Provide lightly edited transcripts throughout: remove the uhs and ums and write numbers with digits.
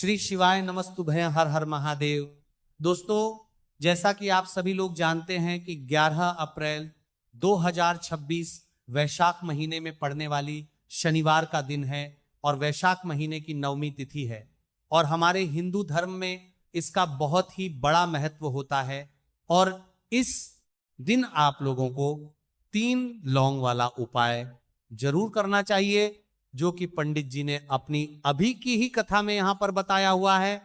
श्री शिवाय नमस्तुभ्यं हर हर महादेव। दोस्तों, जैसा कि आप सभी लोग जानते हैं कि 11 अप्रैल 2026 वैशाख महीने में पड़ने वाली शनिवार का दिन है और वैशाख महीने की नवमी तिथि है और हमारे हिंदू धर्म में इसका बहुत ही बड़ा महत्व होता है। और इस दिन आप लोगों को 3 लौंग वाला उपाय जरूर करना चाहिए, जो कि पंडित जी ने अपनी अभी की ही कथा में यहां पर बताया हुआ है।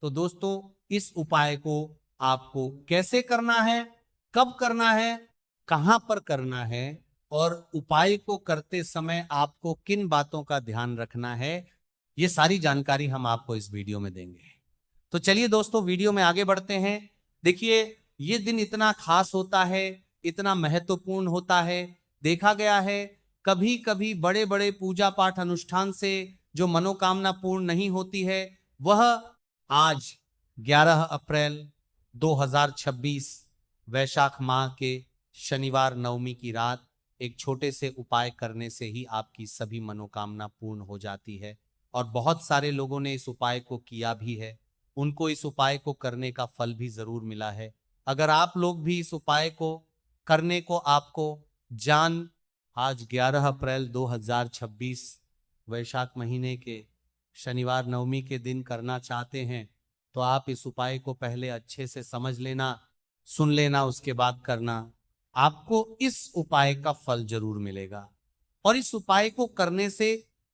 तो दोस्तों, इस उपाय को आपको कैसे करना है, कब करना है, कहां पर करना है और उपाय को करते समय आपको किन बातों का ध्यान रखना है, ये सारी जानकारी हम आपको इस वीडियो में देंगे। तो चलिए दोस्तों, वीडियो में आगे बढ़ते हैं। देखिए, ये दिन इतना खास होता है, इतना महत्वपूर्ण होता है। देखा गया है कभी कभी बड़े बड़े पूजा पाठ अनुष्ठान से जो मनोकामना पूर्ण नहीं होती है, वह आज 11 अप्रैल 2026 वैशाख माह के शनिवार नवमी की रात एक छोटे से उपाय करने से ही आपकी सभी मनोकामना पूर्ण हो जाती है। और बहुत सारे लोगों ने इस उपाय को किया भी है, उनको इस उपाय को करने का फल भी जरूर मिला है। अगर आप लोग भी इस उपाय को करने को आपको आज 11 अप्रैल 2026 वैशाख महीने के शनिवार नवमी के दिन करना चाहते हैं, तो आप इस उपाय को पहले अच्छे से समझ लेना, सुन लेना, उसके बाद करना। आपको इस उपाय का फल जरूर मिलेगा। और इस उपाय को करने से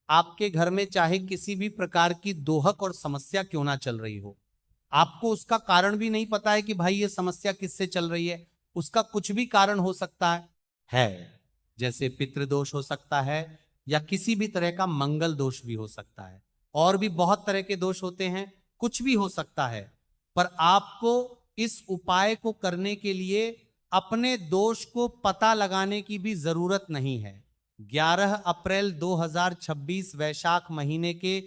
आपके घर में चाहे किसी भी प्रकार की दोहक और समस्या क्यों ना चल रही हो, आपको उसका कारण भी नहीं पता है कि भाई ये समस्या किससे चल रही है, उसका कुछ भी कारण हो सकता है। जैसे पितृदोष हो सकता है या किसी भी तरह का मंगल दोष भी हो सकता है, और भी बहुत तरह के दोष होते हैं, कुछ भी हो सकता है। पर आपको इस उपाय को करने के लिए अपने दोष को पता लगाने की भी जरूरत नहीं है। 11 अप्रैल 2026 वैशाख महीने के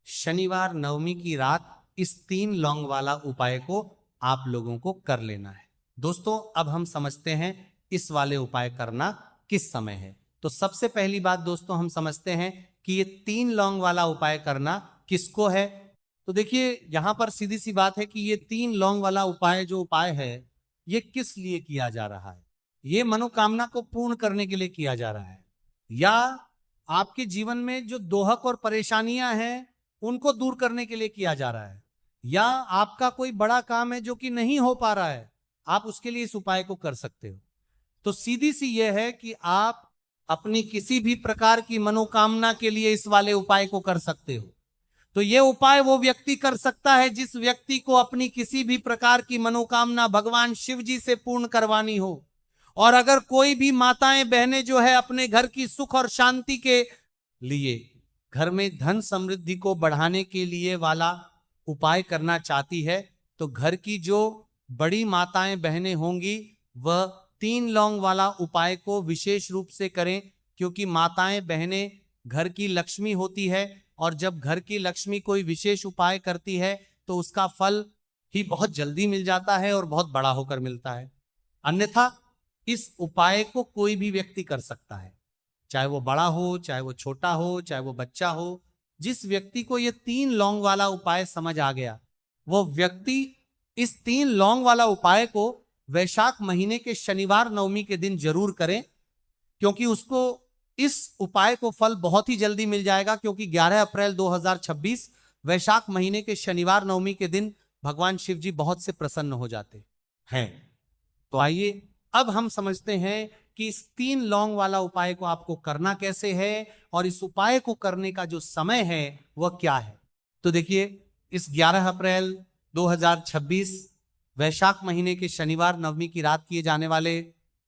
शनिवार नवमी की रात इस 3 लौंग वाला उपाय को आप लोगों को कर लेना है। दोस्तों, अब हम समझते हैं इस वाले उपाय करना किस समय है। तो सबसे पहली बात दोस्तों, हम समझते हैं कि ये 3 लौंग वाला उपाय करना किसको है। तो देखिए, यहां पर सीधी सी बात है कि ये 3 लौंग वाला उपाय जो उपाय है, ये किस लिए किया जा रहा है। ये मनोकामना को पूर्ण करने के लिए किया जा रहा है, या आपके जीवन में जो दोहक और परेशानियां हैं उनको दूर करने के लिए किया जा रहा है, या आपका कोई बड़ा काम है जो कि नहीं हो पा रहा है, आप उसके लिए इस उपाय को कर सकते हो। तो सीधी सी यह है कि आप अपनी किसी भी प्रकार की मनोकामना के लिए इस वाले उपाय को कर सकते हो। तो यह उपाय वो व्यक्ति कर सकता है जिस व्यक्ति को अपनी किसी भी प्रकार की मनोकामना भगवान शिव जी से पूर्ण करवानी हो। और अगर कोई भी माताएं बहनें जो है अपने घर की सुख और शांति के लिए, घर में धन समृद्धि को बढ़ाने के लिए वाला उपाय करना चाहती है, तो घर की जो बड़ी माताएं बहनें होंगी वह 3 लौंग वाला उपाय को विशेष रूप से करें, क्योंकि माताएं बहनें घर की लक्ष्मी होती है और जब घर की लक्ष्मी कोई विशेष उपाय करती है तो उसका फल ही बहुत जल्दी मिल जाता है और बहुत बड़ा होकर मिलता है। अन्यथा इस उपाय को कोई भी व्यक्ति कर सकता है, चाहे वो बड़ा हो, चाहे वो छोटा हो, चाहे वो बच्चा हो। जिस व्यक्ति को ये 3 लौंग वाला उपाय समझ आ गया, वो व्यक्ति इस 3 लौंग वाला उपाय को वैशाख महीने के शनिवार नवमी के दिन जरूर करें, क्योंकि उसको इस उपाय को फल बहुत ही जल्दी मिल जाएगा। क्योंकि 11 अप्रैल 2026 वैशाख महीने के शनिवार नवमी के दिन भगवान शिव जी बहुत से प्रसन्न हो जाते हैं। तो आइए अब हम समझते हैं कि इस 3 लौंग वाला उपाय को आपको करना कैसे है और इस उपाय को करने का जो समय है वह क्या है। तो देखिए, इस 11 अप्रैल 2026 वैशाख महीने के शनिवार नवमी की रात किए जाने वाले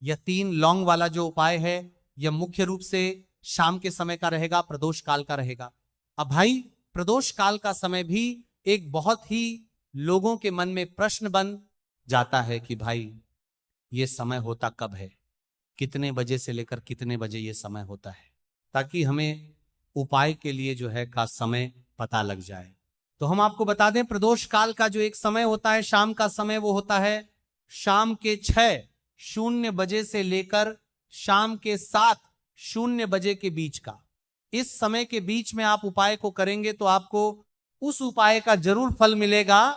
यह 3 लौंग वाला जो उपाय है, यह मुख्य रूप से शाम के समय का रहेगा, प्रदोष काल का रहेगा। अब भाई, प्रदोष काल का समय भी एक बहुत ही लोगों के मन में प्रश्न बन जाता है कि भाई ये समय होता कब है, कितने बजे से लेकर कितने बजे ये समय होता है, ताकि हमें उपाय के लिए जो है का समय पता लग जाए। तो हम आपको बता दें, प्रदोष काल का जो एक समय होता है, शाम का समय, वो होता है शाम के 6:00 बजे से लेकर शाम के 7:00 बजे के बीच का। इस समय के बीच में आप उपाय को करेंगे तो आपको उस उपाय का जरूर फल मिलेगा।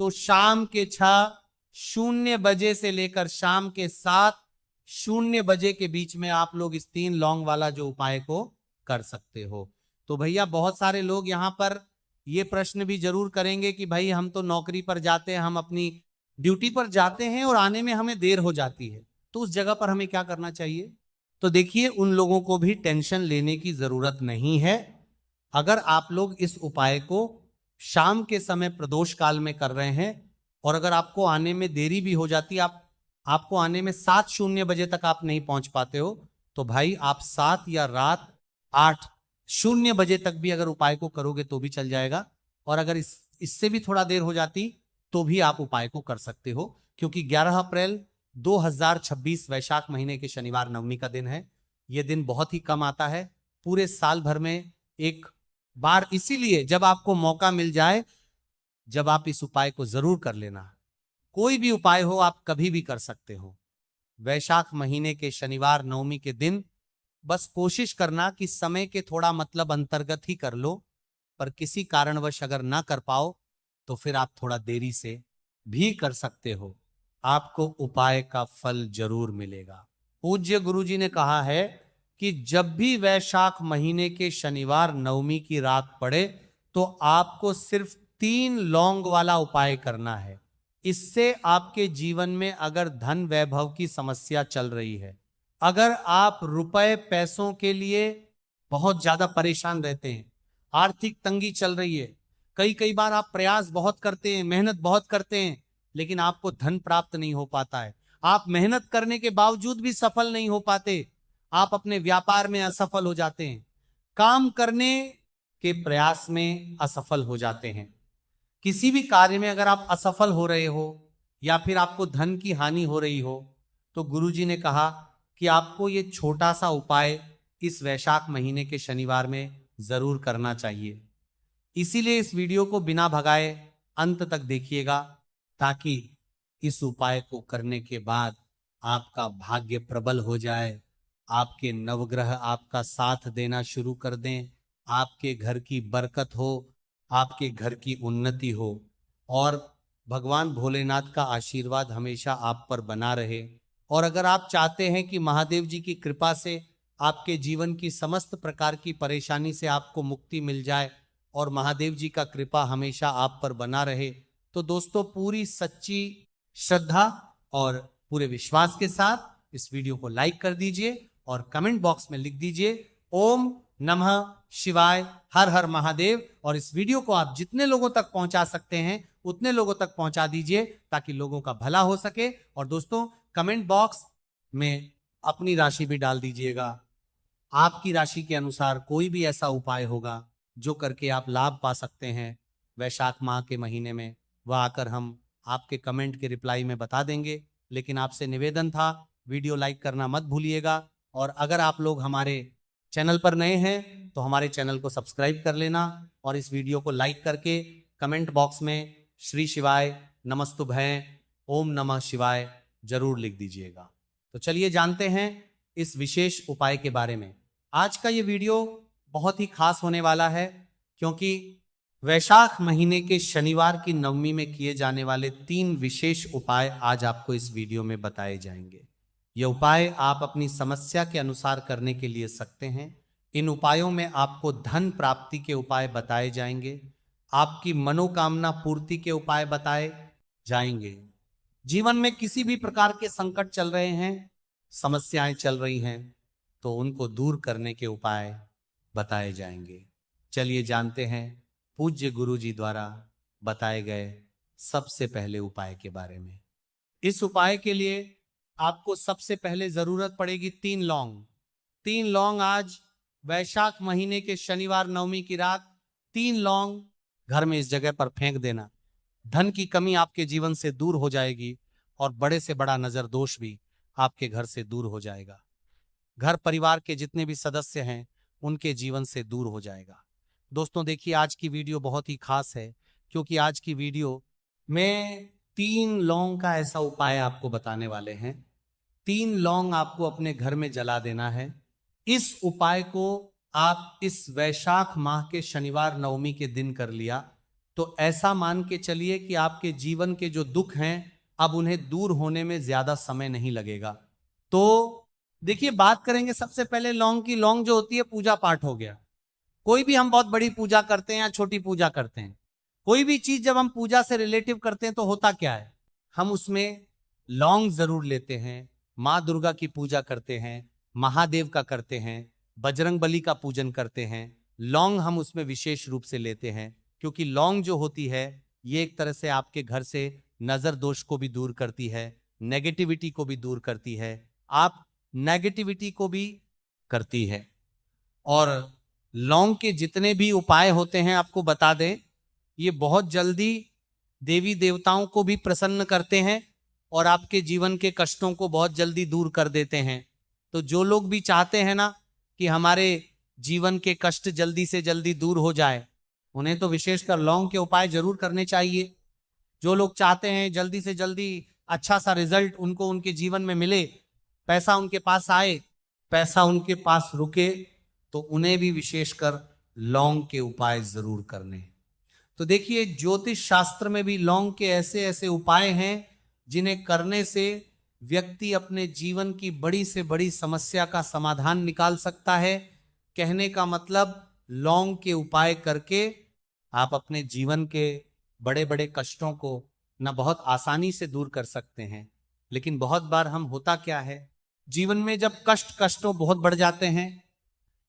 तो शाम के 6:00 बजे से लेकर शाम के 7:00 बजे के बीच में आप लोग इस 3 लौंग वाला जो उपाय को कर सकते हो। तो भैया बहुत सारे लोग यहां पर ये प्रश्न भी जरूर करेंगे कि भाई हम तो नौकरी पर जाते हैं, हम अपनी ड्यूटी पर जाते हैं और आने में हमें देर हो जाती है, तो उस जगह पर हमें क्या करना चाहिए? तो देखिए, उन लोगों को भी टेंशन लेने की जरूरत नहीं है। अगर आप लोग इस उपाय को शाम के समय प्रदोष काल में कर रहे हैं और अगर आपको आने में देरी भी हो जाती है, आपको आने में 7:00 बजे तक आप नहीं पहुंच पाते हो, तो भाई आप 7 या रात 8:00 बजे तक भी अगर उपाय को करोगे तो भी चल जाएगा। और अगर इससे भी थोड़ा देर हो जाती तो भी आप उपाय को कर सकते हो, क्योंकि 11 अप्रैल 2026 वैशाख महीने के शनिवार नवमी का दिन है। यह दिन बहुत ही कम आता है, पूरे साल भर में एक बार, इसीलिए जब आपको मौका मिल जाए, जब आप इस उपाय को जरूर कर लेना। कोई भी उपाय हो आप कभी भी कर सकते हो। वैशाख महीने के शनिवार नवमी के दिन बस कोशिश करना कि समय के थोड़ा मतलब अंतर्गत ही कर लो, पर किसी कारणवश अगर ना कर पाओ तो फिर आप थोड़ा देरी से भी कर सकते हो, आपको उपाय का फल जरूर मिलेगा। पूज्य गुरुजी ने कहा है कि जब भी वैशाख महीने के शनिवार नवमी की रात पड़े तो आपको सिर्फ 3 लौंग वाला उपाय करना है। इससे आपके जीवन में अगर धन वैभव की समस्या चल रही है, अगर आप रुपए पैसों के लिए बहुत ज्यादा परेशान रहते हैं, आर्थिक तंगी चल रही है, कई बार आप प्रयास बहुत करते हैं, मेहनत बहुत करते हैं, लेकिन आपको धन प्राप्त नहीं हो पाता है, आप मेहनत करने के बावजूद भी सफल नहीं हो पाते, आप अपने व्यापार में असफल हो जाते हैं, काम करने के प्रयास में असफल हो जाते हैं, किसी भी कार्य में अगर आप असफल हो रहे हो या फिर आपको धन की हानि हो रही हो, तो गुरुजी ने कहा कि आपको ये छोटा सा उपाय इस वैशाख महीने के शनिवार में जरूर करना चाहिए। इसीलिए इस वीडियो को बिना भगाए अंत तक देखिएगा, ताकि इस उपाय को करने के बाद आपका भाग्य प्रबल हो जाए, आपके नवग्रह आपका साथ देना शुरू कर दें, आपके घर की बरकत हो, आपके घर की उन्नति हो और भगवान भोलेनाथ का आशीर्वाद हमेशा आप पर बना रहे। और अगर आप चाहते हैं कि महादेव जी की कृपा से आपके जीवन की समस्त प्रकार की परेशानी से आपको मुक्ति मिल जाए और महादेव जी का कृपा हमेशा आप पर बना रहे, तो दोस्तों पूरी सच्ची श्रद्धा और पूरे विश्वास के साथ इस वीडियो को लाइक कर दीजिए और कमेंट बॉक्स में लिख दीजिए ओम नमः शिवाय, हर हर महादेव। और इस वीडियो को आप जितने लोगों तक पहुंचा सकते हैं उतने लोगों तक पहुंचा दीजिए, ताकि लोगों का भला हो सके। और दोस्तों कमेंट बॉक्स में अपनी राशि भी डाल दीजिएगा, आपकी राशि के अनुसार कोई भी ऐसा उपाय होगा जो करके आप लाभ पा सकते हैं वैशाख माह के महीने में, वह आकर हम आपके कमेंट के रिप्लाई में बता देंगे। लेकिन आपसे निवेदन था, वीडियो लाइक करना मत भूलिएगा, और अगर आप लोग हमारे चैनल पर नए हैं तो हमारे चैनल को सब्सक्राइब कर लेना और इस वीडियो को लाइक करके कमेंट बॉक्स में श्री शिवाय, नमस्तुभ्यं, ओम नमः शिवाय जरूर लिख दीजिएगा। तो चलिए जानते हैं इस विशेष उपाय के बारे में। आज का ये वीडियो बहुत ही खास होने वाला है, क्योंकि वैशाख महीने के शनिवार की नवमी में किए जाने वाले 3 विशेष उपाय आज आपको इस वीडियो में बताए जाएंगे। ये उपाय आप अपनी समस्या के अनुसार करने के लिए सकते हैं। इन उपायों में आपको धन प्राप्ति के उपाय बताए जाएंगे, आपकी मनोकामना पूर्ति के उपाय बताए जाएंगे। जीवन में किसी भी प्रकार के संकट चल रहे हैं, समस्याएं चल रही हैं, तो उनको दूर करने के उपाय बताए जाएंगे। चलिए जानते हैं पूज्य गुरु जी द्वारा बताए गए सबसे पहले उपाय के बारे में। इस उपाय के लिए आपको सबसे पहले जरूरत पड़ेगी 3 लौंग। 3 लौंग आज वैशाख महीने के शनिवार नवमी की रात 3 लौंग घर में इस जगह पर फेंक देना। धन की कमी आपके जीवन से दूर हो जाएगी और बड़े से बड़ा नजर दोष भी आपके घर से दूर हो जाएगा। घर परिवार के जितने भी सदस्य हैं उनके जीवन से दूर हो जाएगा। दोस्तों देखिए, आज की वीडियो बहुत ही खास है, क्योंकि आज की वीडियो में 3 लौंग का ऐसा उपाय आपको बताने वाले हैं। 3 लौंग आपको अपने घर में जला देना है। इस उपाय को आप इस वैशाख माह के शनिवार नवमी के दिन कर लिया तो ऐसा मान के चलिए कि आपके जीवन के जो दुख हैं अब उन्हें दूर होने में ज्यादा समय नहीं लगेगा। तो देखिए, बात करेंगे सबसे पहले लौंग की। लौंग जो होती है पूजा पाठ हो गया। कोई भी हम बहुत बड़ी पूजा करते हैं या छोटी पूजा करते हैं, कोई भी चीज जब हम पूजा से रिलेटिव करते हैं तो होता क्या है, हम उसमें लौंग जरूर लेते हैं। माँ दुर्गा की पूजा करते हैं, महादेव का करते हैं, बजरंग बली का पूजन करते हैं। लौंग हम उसमें विशेष रूप से लेते हैं, क्योंकि लौंग जो होती है ये एक तरह से आपके घर से नजर दोष को भी दूर करती है, नेगेटिविटी को भी दूर करती है, आप नेगेटिविटी को भी करती है। और लौंग के जितने भी उपाय होते हैं आपको बता दें, ये बहुत जल्दी देवी देवताओं को भी प्रसन्न करते हैं और आपके जीवन के कष्टों को बहुत जल्दी दूर कर देते हैं। तो जो लोग भी चाहते हैं ना कि हमारे जीवन के कष्ट जल्दी से जल्दी दूर हो जाए, उन्हें तो विशेषकर लौंग के उपाय जरूर करने चाहिए। जो लोग चाहते हैं जल्दी से जल्दी अच्छा सा रिजल्ट उनको उनके जीवन में मिले, पैसा उनके पास आए, पैसा उनके पास रुके, तो उन्हें भी विशेषकर लौंग के उपाय जरूर करने। तो देखिए, ज्योतिष शास्त्र में भी लौंग के ऐसे ऐसे उपाय हैं जिन्हें करने से व्यक्ति अपने जीवन की बड़ी से बड़ी समस्या का समाधान निकाल सकता है। कहने का मतलब, लौंग के उपाय करके आप अपने जीवन के बड़े बड़े कष्टों को ना बहुत आसानी से दूर कर सकते हैं। लेकिन बहुत बार हम होता क्या है, जीवन में जब कष्टों बहुत बढ़ जाते हैं,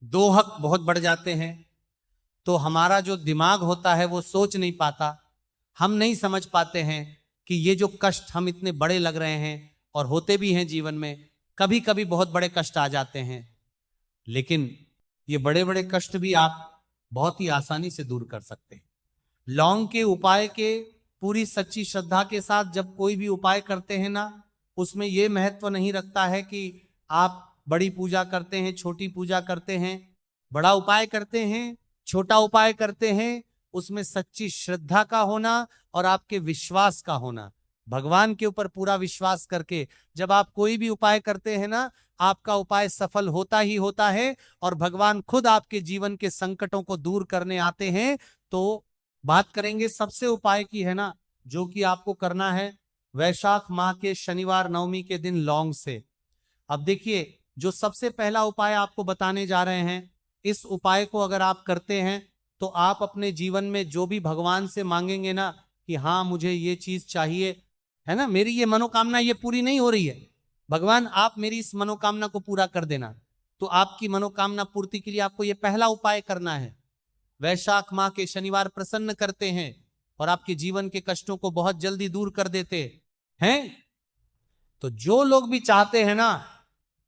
दोहक बहुत बढ़ जाते हैं, तो हमारा जो दिमाग होता है वो सोच नहीं पाता, हम नहीं समझ पाते हैं कि ये जो कष्ट हम इतने बड़े लग रहे हैं, और होते भी हैं जीवन में, कभी कभी बहुत बड़े कष्ट आ जाते हैं, लेकिन ये बड़े बड़े कष्ट भी आप बहुत ही आसानी से दूर कर सकते हैं। लौंग के उपाय के पूरी सच्ची श्रद्धा के साथ जब कोई भी उपाय करते हैं ना, उसमें यह महत्व नहीं रखता है कि आप बड़ी पूजा करते हैं, छोटी पूजा करते हैं, बड़ा उपाय करते हैं, छोटा उपाय करते हैं, उसमें सच्ची श्रद्धा का होना और आपके विश्वास का होना। भगवान के ऊपर पूरा विश्वास करके जब आप कोई भी उपाय करते हैं ना, आपका उपाय सफल होता ही होता है और भगवान खुद आपके जीवन के संकटों को दूर करने आते हैं। तो बात करेंगे सबसे उपाय की, है ना, जो कि आपको करना है वैशाख माह के शनिवार नवमी के दिन लौंग से। अब देखिए, जो सबसे पहला उपाय आपको बताने जा रहे हैं, इस उपाय को अगर आप करते हैं तो आप अपने जीवन में जो भी भगवान से मांगेंगे ना कि हाँ मुझे ये चीज चाहिए, है ना, मेरी ये मनोकामना ये पूरी नहीं हो रही है, भगवान आप मेरी इस मनोकामना को पूरा कर देना, तो आपकी मनोकामना पूर्ति के लिए आपको ये पहला उपाय करना है। वैशाख माह के शनिवार प्रसन्न करते हैं और आपके जीवन के कष्टों को बहुत जल्दी दूर कर देते हैं। तो जो लोग भी चाहते हैं ना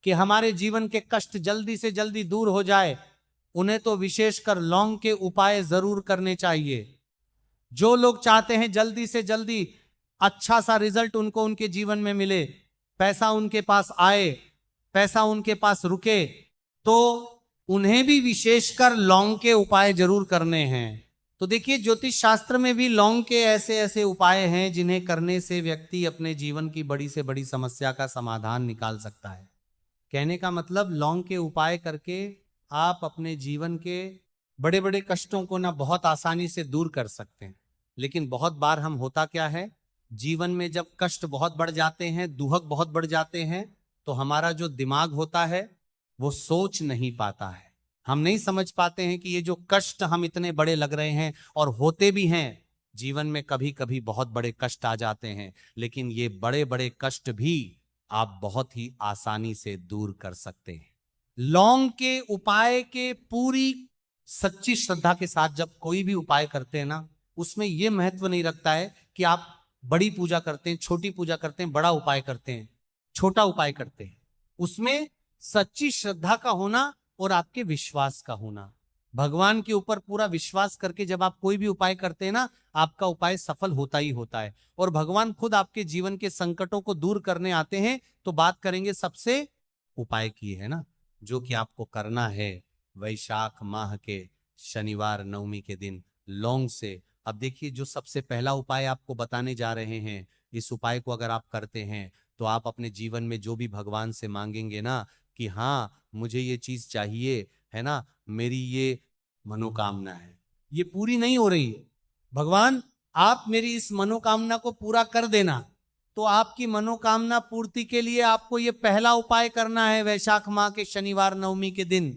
कि हमारे जीवन के कष्ट जल्दी से जल्दी दूर हो जाए, उन्हें तो विशेषकर लौंग के उपाय जरूर करने चाहिए। जो लोग चाहते हैं जल्दी से जल्दी अच्छा सा रिजल्ट उनको उनके जीवन में मिले, पैसा उनके पास आए, पैसा उनके पास रुके, तो उन्हें भी विशेषकर लौंग के उपाय जरूर करने हैं। तो देखिए, ज्योतिष शास्त्र में भी लौंग के ऐसे ऐसे उपाय हैं जिन्हें करने से व्यक्ति अपने जीवन की बड़ी से बड़ी समस्या का समाधान निकाल सकता है। कहने का मतलब, लौंग के उपाय करके आप अपने जीवन के बड़े बड़े कष्टों को ना बहुत आसानी से दूर कर सकते हैं। लेकिन बहुत बार हम होता क्या है, जीवन में जब कष्ट बहुत बढ़ जाते हैं, दुहक बहुत बढ़ जाते हैं, तो हमारा जो दिमाग होता है वो सोच नहीं पाता है। हम नहीं समझ पाते हैं कि ये जो कष्ट हम इतने बड़े लग रहे हैं, और होते भी हैं जीवन में, कभी कभी बहुत बड़े कष्ट आ जाते हैं, लेकिन ये बड़े बड़े कष्ट भी आप बहुत ही आसानी से दूर कर सकते हैं। लौंग के उपाय के पूरी सच्ची श्रद्धा के साथ जब कोई भी उपाय करते हैं ना, उसमें यह महत्व नहीं रखता है कि आप बड़ी पूजा करते हैं, छोटी पूजा करते हैं, बड़ा उपाय करते हैं, छोटा उपाय करते हैं, उसमें सच्ची श्रद्धा का होना और आपके विश्वास का होना। भगवान के ऊपर पूरा विश्वास करके जब आप कोई भी उपाय करते हैं ना, आपका उपाय सफल होता ही होता है और भगवान खुद आपके जीवन के संकटों को दूर करने आते हैं। तो बात करेंगे सबसे उपाय की, है ना, जो कि आपको करना है वैशाख माह के शनिवार नवमी के दिन लौंग से। अब देखिए, जो सबसे पहला उपाय आपको बताने जा रहे हैं, इस उपाय को अगर आप करते हैं तो आप अपने जीवन में जो भी भगवान से मांगेंगे ना कि हाँ मुझे ये चीज चाहिए, है ना, मेरी ये मनोकामना है, ये पूरी नहीं हो रही है, भगवान आप मेरी इस मनोकामना को पूरा कर देना। तो आपकी मनोकामना पूर्ति के लिए आपको ये पहला उपाय करना है वैशाख माह के शनिवार नवमी के दिन।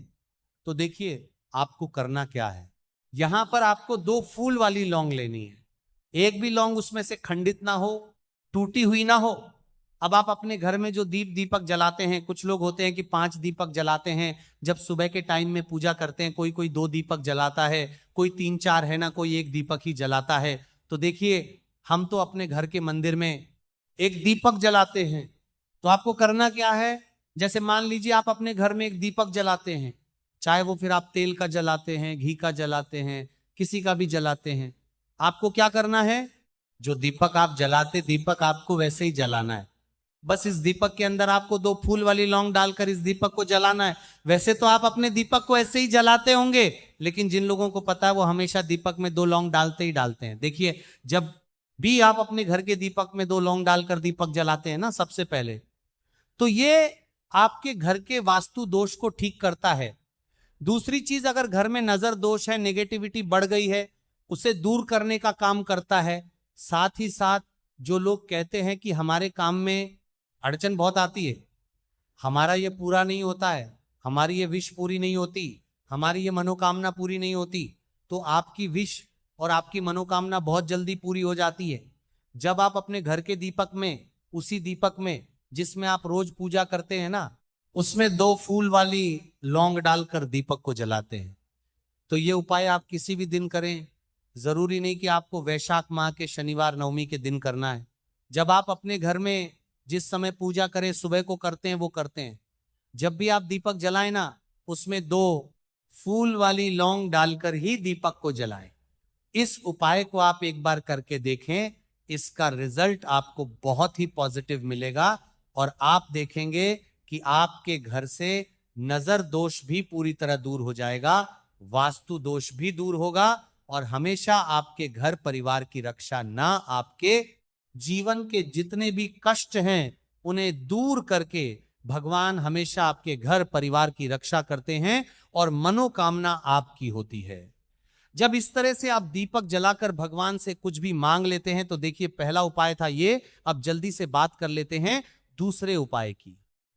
तो देखिए आपको करना क्या है। यहां पर आपको 2 फूल वाली लौंग लेनी है। एक भी लौंग उसमें से खंडित ना हो, टूटी हुई ना हो। अब आप अपने घर में जो दीपक जलाते हैं, कुछ लोग होते हैं कि 5 दीपक जलाते हैं जब सुबह के टाइम में पूजा करते हैं, कोई कोई 2 दीपक जलाता है, कोई 3-4 है ना, कोई 1 दीपक ही जलाता है। तो देखिए हम तो अपने घर के मंदिर में 1 दीपक जलाते हैं। तो आपको करना क्या है, जैसे मान लीजिए आप अपने घर में 1 दीपक जलाते हैं, चाहे वो फिर आप तेल का जलाते हैं, घी का जलाते हैं, किसी का भी जलाते हैं। आपको क्या करना है, जो दीपक आप जलाते दीपक आपको वैसे ही जलाना है। बस इस दीपक के अंदर आपको 2 फूल वाली लौंग डालकर इस दीपक को जलाना है। वैसे तो आप अपने दीपक को ऐसे ही जलाते होंगे, लेकिन जिन लोगों को पता है वो हमेशा दीपक में 2 लौंग डालते ही डालते हैं। देखिए जब भी आप अपने घर के दीपक में 2 लौंग डालकर दीपक जलाते हैं ना सबसे पहले, तो ये आपके घर के वास्तु दोष को ठीक करता है। दूसरी चीज, अगर घर में नजर दोष है, नेगेटिविटी बढ़ गई है, उसे दूर करने का काम करता है। साथ ही साथ जो लोग कहते हैं कि हमारे काम में अड़चन बहुत आती है, हमारा ये पूरा नहीं होता है, हमारी ये विश पूरी नहीं होती, हमारी ये मनोकामना पूरी नहीं होती, तो आपकी विश और आपकी मनोकामना बहुत जल्दी पूरी हो जाती है जब आप अपने घर के दीपक में, उसी दीपक में जिसमें आप रोज पूजा करते हैं ना, उसमें 2 फूल वाली लौंग डालकर दीपक को जलाते हैं। तो ये उपाय आप किसी भी दिन करें, जरूरी नहीं कि आपको वैशाख माह के शनिवार नवमी के दिन करना है। जब आप अपने घर में जिस समय पूजा करें, सुबह को करते हैं वो करते हैं, जब भी आप दीपक जलाएं ना, उसमें 2 फूल वाली लौंग डालकर ही दीपक को जलाएं। इस उपाय को आप एक बार करके देखें, इसका रिजल्ट आपको बहुत ही पॉजिटिव मिलेगा और आप देखेंगे कि आपके घर से नजर दोष भी पूरी तरह दूर हो जाएगा, वास्तु दोष भी दूर होगा और हमेशा आपके घर परिवार की रक्षा ना, आपके जीवन के जितने भी कष्ट हैं उन्हें दूर करके भगवान हमेशा आपके घर परिवार की रक्षा करते हैं और मनोकामना आपकी होती है। जब इस तरह से आप दीपक जलाकर भगवान से कुछ भी मांग लेते हैं, तो देखिए पहला उपाय था ये। अब जल्दी से बात कर लेते हैं दूसरे उपाय की।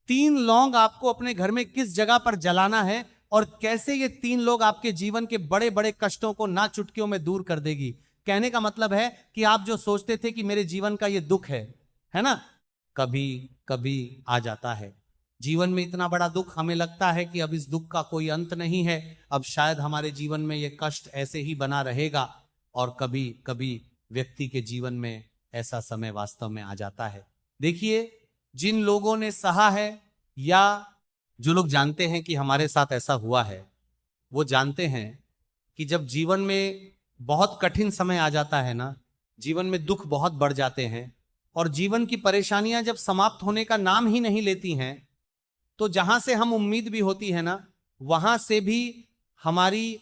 3 लौंग आपको अपने घर में किस जगह पर जलाना है और कैसे ये 3 लोग आपके जीवन के बड़े बड़े कष्टों को ना चुटकियों में दूर कर देगी। कहने का मतलब है कि आप जो सोचते थे कि मेरे जीवन का ये दुख है ना, कभी कभी आ जाता है जीवन में इतना बड़ा दुख, हमें लगता है कि अब इस दुख का कोई अंत नहीं है, अब शायद हमारे जीवन में ये कष्ट ऐसे ही बना रहेगा। और कभी कभी व्यक्ति के जीवन में ऐसा समय वास्तव में आ जाता है। देखिए जिन लोगों ने सहा है या जो लोग जानते हैं कि हमारे साथ ऐसा हुआ है, वो जानते हैं कि जब जीवन में बहुत कठिन समय आ जाता है ना, जीवन में दुख बहुत बढ़ जाते हैं और जीवन की परेशानियां जब समाप्त होने का नाम ही नहीं लेती हैं, तो जहां से हम उम्मीद भी होती है ना, वहां से भी हमारी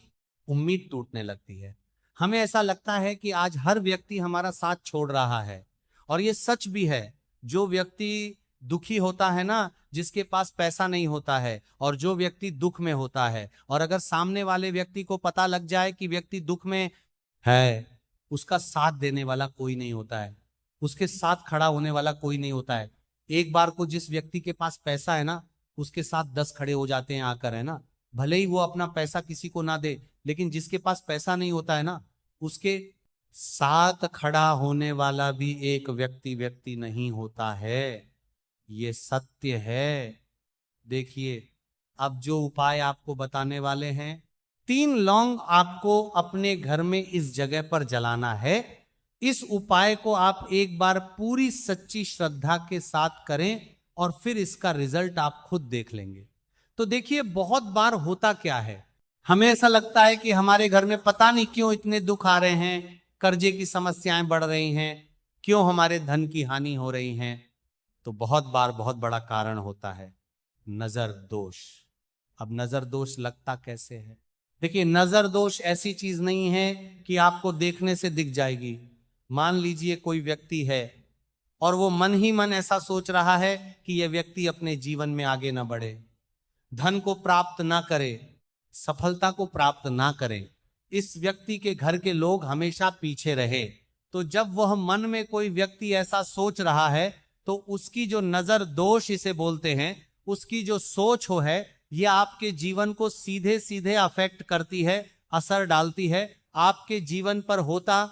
उम्मीद टूटने लगती है। हमें ऐसा लगता है कि आज हर व्यक्ति हमारा साथ छोड़ रहा है। और ये सच भी है, जो व्यक्ति दुखी होता है ना, जिसके पास पैसा नहीं होता है और जो व्यक्ति दुख में होता है, और अगर सामने वाले व्यक्ति को पता लग जाए कि व्यक्ति दुख में है, उसका साथ देने वाला कोई नहीं होता है, उसके साथ खड़ा होने वाला कोई नहीं होता है। एक बार को जिस व्यक्ति के पास पैसा है ना, उसके साथ 10 खड़े हो जाते हैं आकर, है ना। भले ही वो अपना पैसा किसी को ना दे, लेकिन जिसके पास पैसा नहीं होता है ना, उसके साथ खड़ा होने वाला भी एक व्यक्ति नहीं होता है। ये सत्य है। देखिए अब जो उपाय आपको बताने वाले हैं, 3 लौंग आपको अपने घर में इस जगह पर जलाना है। इस उपाय को आप एक बार पूरी सच्ची श्रद्धा के साथ करें और फिर इसका रिजल्ट आप खुद देख लेंगे। तो देखिए बहुत बार होता क्या है, हमें ऐसा लगता है कि हमारे घर में पता नहीं क्यों इतने दुख आ रहे हैं, कर्जे की समस्याएं बढ़ रही हैं, क्यों हमारे धन की हानि हो रही हैं। तो बहुत बार बहुत बड़ा कारण होता है नजर दोष। अब नजर दोष लगता कैसे है? देखिए नजर दोष ऐसी चीज नहीं है कि आपको देखने से दिख जाएगी। मान लीजिए कोई व्यक्ति है और वो मन ही मन ऐसा सोच रहा है कि यह व्यक्ति अपने जीवन में आगे ना बढ़े, धन को प्राप्त ना करे, सफलता को प्राप्त ना करे, इस व्यक्ति के घर के लोग हमेशा पीछे रहे। तो जब वह मन में कोई व्यक्ति ऐसा सोच रहा है तो उसकी जो नजर दोष इसे बोलते हैं, उसकी जो सोच हो है, ये आपके जीवन को सीधे सीधे अफेक्ट करती है, असर डालती है। आपके जीवन पर होता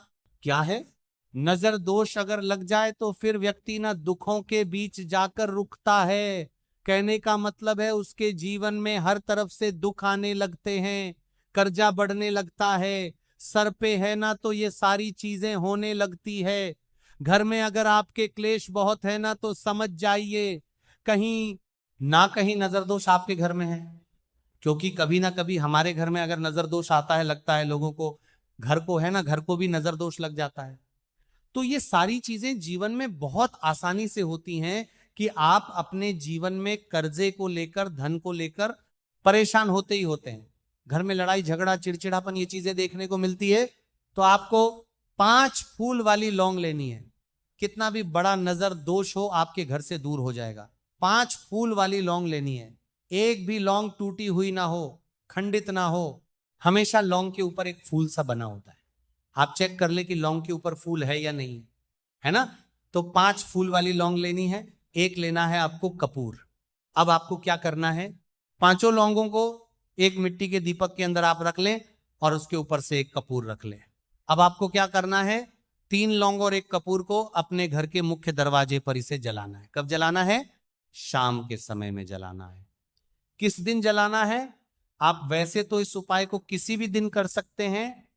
क्या है, नजर दोष अगर लग जाए तो फिर व्यक्ति ना दुखों के बीच जाकर रुकता है। कहने का मतलब है उसके जीवन में हर तरफ से दुख आने लगते हैं, कर्जा बढ़ने लगता है, सर पे है ना तो ये सारी चीजें होने लगती है। घर में अगर आपके क्लेश बहुत है ना तो समझ जाइए कहीं ना कहीं नजर दोष आपके घर में है। क्योंकि कभी ना कभी हमारे घर में अगर नजर दोष आता है, लगता है लोगों को, घर को है ना, घर को भी नजर दोष लग जाता है। तो ये सारी चीजें जीवन में बहुत आसानी से होती हैं कि आप अपने जीवन में कर्जे को लेकर, धन को लेकर परेशान होते ही होते हैं। घर में लड़ाई झगड़ा चिड़चिड़ापन ये चीजें देखने को मिलती है। तो आपको 5 फूल वाली लौंग लेनी है। कितना भी बड़ा नजर दोष हो आपके घर से दूर हो जाएगा। 5 फूल वाली लौंग लेनी है। एक भी लौंग टूटी हुई ना हो, खंडित ना हो। हमेशा लौंग के ऊपर एक फूल सा बना होता है। आप चेक कर ले कि लौंग के ऊपर फूल है या नहीं, है ना। तो 5 फूल वाली लौंग लेनी है। एक लेना है आपको कपूर। अब आपको क्या करना है, 5 लौंगों को एक मिट्टी के दीपक के अंदर आप रख लें और उसके ऊपर से एक कपूर रख लें। अब आपको क्या करना है, 3 लौंग और एक कपूर को अपने घर के मुख्य दरवाजे पर इसे जलाना है। कब जलाना है, शाम के समय में जलाना है। किस दिन जलाना है, आप वैसे तो इस उपाय को किसी भी दिन कर सकते हैं।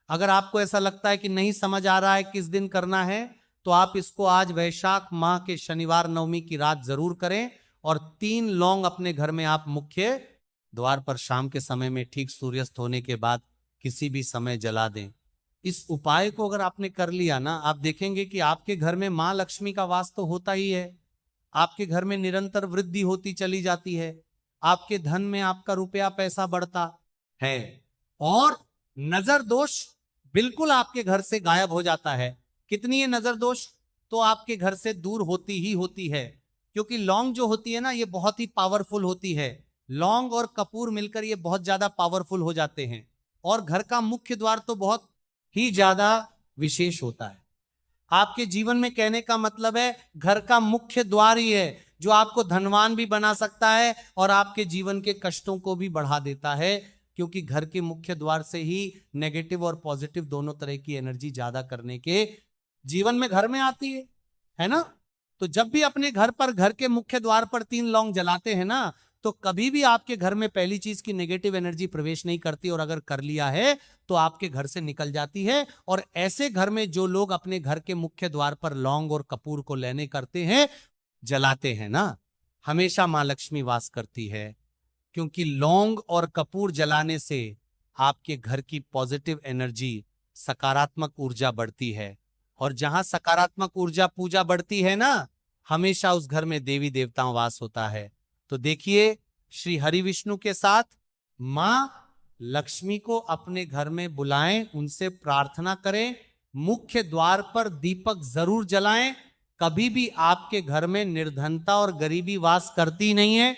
अगर आपको ऐसा लगता है कि नहीं समझ आ रहा है किस दिन करना है, तो आप इसको आज वैशाख माह के शनिवार नवमी की रात जरूर करें और 3 लौंग अपने घर में आप मुख्य द्वार पर शाम के समय में ठीक सूर्यास्त होने के बाद किसी भी समय जला दें। इस उपाय को अगर आपने कर लिया ना, आप देखेंगे कि आपके घर में मां लक्ष्मी का वास तो होता ही है। आपके घर में निरंतर वृद्धि होती चली जाती है। आपके धन में आपका रुपया पैसा बढ़ता है और नजर दोष बिल्कुल आपके घर से गायब हो जाता है। कितनी है नजर दोष, तो आपके घर से दूर होती ही होती है। क्योंकि लौंग जो होती है ना, ये बहुत ही पावरफुल होती है। लौंग और कपूर मिलकर ये बहुत ज्यादा पावरफुल हो जाते हैं और घर का मुख्य द्वार तो बहुत ही ज्यादा विशेष होता है। आपके जीवन में कहने का मतलब है घर का मुख्य द्वार ही है जो आपको धनवान भी बना सकता है और आपके जीवन के कष्टों को भी बढ़ा देता है। क्योंकि घर के मुख्य द्वार से ही नेगेटिव और पॉजिटिव दोनों तरह की एनर्जी ज्यादा करने के जीवन में घर में आती है ना। तो जब भी अपने घर पर, घर के मुख्य द्वार पर 3 लौंग जलाते हैं ना, तो कभी भी आपके घर में पहली चीज की नेगेटिव एनर्जी प्रवेश नहीं करती और अगर कर लिया है तो आपके घर से निकल जाती है। और ऐसे घर में जो लोग अपने घर के मुख्य द्वार पर लौंग और कपूर को लेने करते हैं, जलाते हैं ना, हमेशा मां लक्ष्मी वास करती है। क्योंकि लौंग और कपूर जलाने से आपके घर की पॉजिटिव एनर्जी, सकारात्मक ऊर्जा बढ़ती है और जहां सकारात्मक ऊर्जा पूजा बढ़ती है ना, हमेशा उस घर में देवी देवताओं वास होता है। तो देखिए, श्री हरि विष्णु के साथ मां लक्ष्मी को अपने घर में बुलाएं, उनसे प्रार्थना करें, मुख्य द्वार पर दीपक जरूर जलाएं। कभी भी आपके घर में निर्धनता और गरीबी वास करती नहीं है।